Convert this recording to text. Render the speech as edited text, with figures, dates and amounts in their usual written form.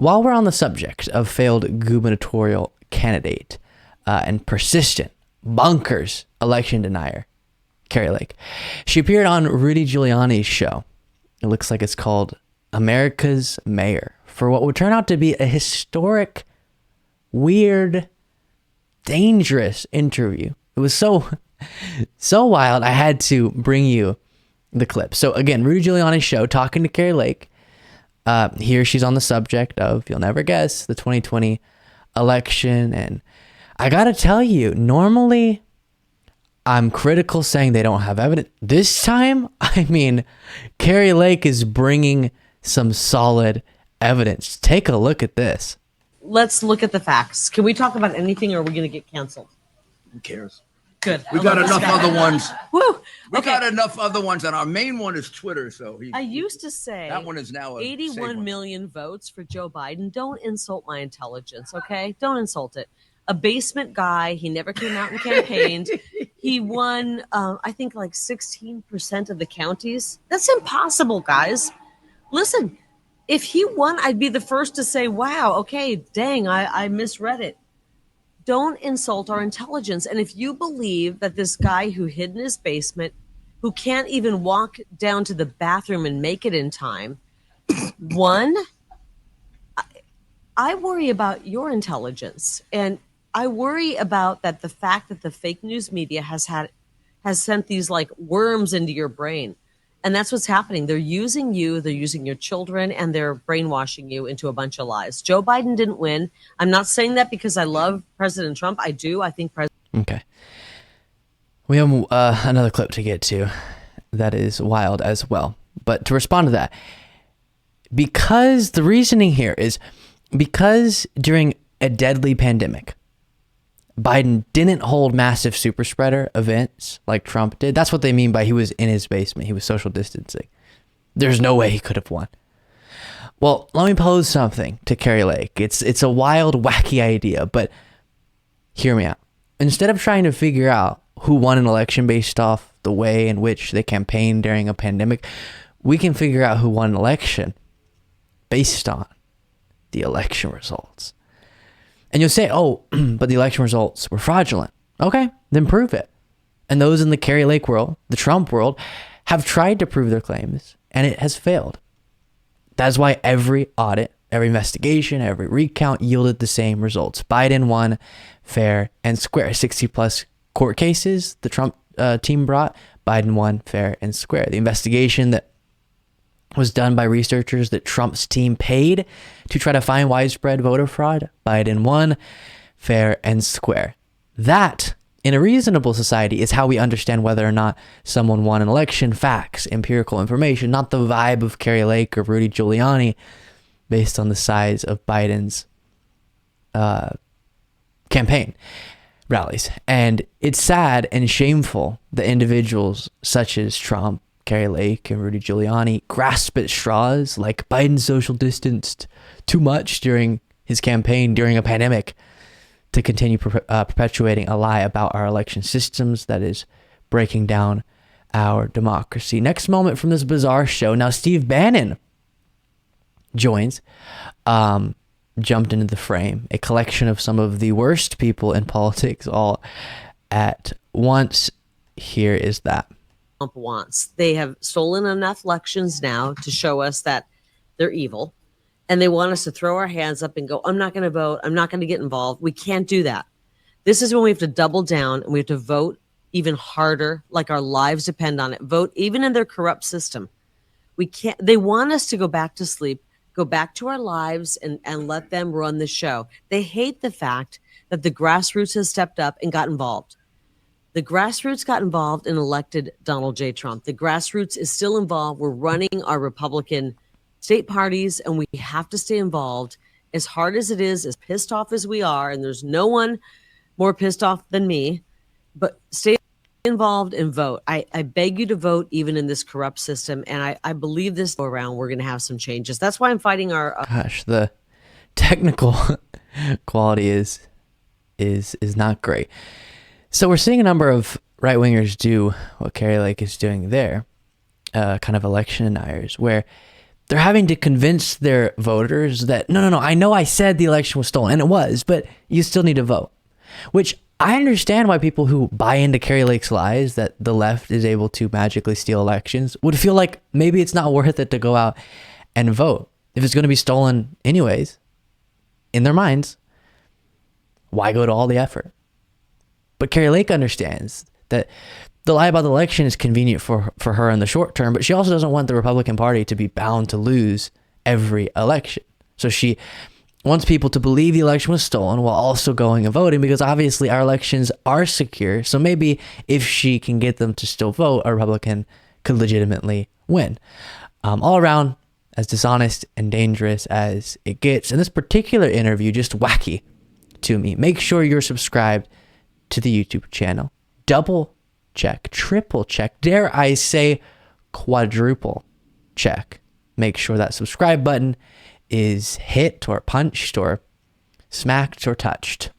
while we're on the subject of failed gubernatorial candidate and persistent bonkers election denier, Kari Lake, she appeared on Rudy Giuliani's show. It looks like it's called America's Mayor, for what would turn out to be a historic, weird, dangerous interview. It was so wild, I had to bring you the clip. So again, Rudy Giuliani's show, talking to Kari Lake. Here she's on the subject of, you'll never guess, the 2020 election. And I gotta tell you, normally I'm critical saying they don't have evidence. This time, I mean, Kari Lake is bringing some solid evidence. Take a look at this. Let's look at the facts. Can we talk about anything, or are we going to get canceled? Who cares? Good. We got enough other ones. Woo. We got enough other ones, and our main one is Twitter. So I used to say that one is now 81 million votes for Joe Biden. Don't insult my intelligence, okay? Don't insult it. A basement guy. He never came out and campaigned. He won, I think, like 16% of the counties. That's impossible, guys. Listen, if he won, I'd be the first to say, wow, okay, dang, I misread it. Don't insult our intelligence. And if you believe that this guy who hid in his basement, who can't even walk down to the bathroom and make it in time, won, I worry about your intelligence. And I worry about that, the fact that the fake news media has sent these like worms into your brain. And that's what's happening. They're using you, they're using your children, and they're brainwashing you into a bunch of lies. Joe Biden didn't win. I'm not saying that because I love President Trump. I do. I think Okay. We have another clip to get to that is wild as well. But to respond to that, because the reasoning here is because during a deadly pandemic, Biden didn't hold massive super spreader events like Trump did. That's what they mean by he was in his basement. He was social distancing. There's no way he could have won. Well, let me pose something to Kari Lake. It's a wild, wacky idea, but hear me out. Instead of trying to figure out who won an election based off the way in which they campaigned during a pandemic, we can figure out who won an election based on the election results. And you'll say, oh, but the election results were fraudulent. Okay, then prove it. And those in the Kari Lake world, the Trump world, have tried to prove their claims, and it has failed. That's why every audit, every investigation, every recount yielded the same results. Biden won fair and square. 60 plus court cases the Trump team brought, Biden won fair and square. The investigation that was done by researchers that Trump's team paid to try to find widespread voter fraud, Biden won fair and square. That, in a reasonable society, is how we understand whether or not someone won an election. Facts, empirical information, not the vibe of Kari Lake or Rudy Giuliani based on the size of Biden's campaign rallies. And it's sad and shameful that individuals such as Trump, Kari Lake, and Rudy Giuliani grasp at straws like Biden social distanced too much during his campaign during a pandemic to continue perpetuating a lie about our election systems that is breaking down our democracy. Next moment from this bizarre show. Now, Steve Bannon joins, jumped into the frame, a collection of some of the worst people in politics all at once. Here is that. Trump wants. They have stolen enough elections now to show us that they're evil. And they want us to throw our hands up and go, I'm not going to vote. I'm not going to get involved. We can't do that. This is when we have to double down and we have to vote even harder, like our lives depend on it. Vote even in their corrupt system. We can't. They want us to go back to sleep, go back to our lives and let them run the show. They hate the fact that the grassroots has stepped up and got involved. The grassroots got involved and elected Donald J. Trump. The grassroots is still involved. We're running our Republican state parties, and we have to stay involved. As hard as it is, as pissed off as we are, and there's no one more pissed off than me, but stay involved and vote. I beg you to vote even in this corrupt system, and I believe this go around we're going to have some changes. That's why I'm fighting our... Gosh, the technical quality is not great. So we're seeing a number of right-wingers do what Kari Lake is doing there, kind of election deniers, where they're having to convince their voters that, no, I know I said the election was stolen, and it was, but you still need to vote. Which I understand why people who buy into Kari Lake's lies that the left is able to magically steal elections would feel like maybe it's not worth it to go out and vote. If it's going to be stolen anyways, in their minds, why go to all the effort? But Kari Lake understands that the lie about the election is convenient for her in the short term, but she also doesn't want the Republican Party to be bound to lose every election. So she wants people to believe the election was stolen while also going and voting, because obviously our elections are secure. So maybe if she can get them to still vote, a Republican could legitimately win. All around, as dishonest and dangerous as it gets. And this particular interview, just wacky to me. Make sure you're subscribed to the YouTube channel. Double check, triple check, dare I say quadruple check. Make sure that subscribe button is hit or punched or smacked or touched.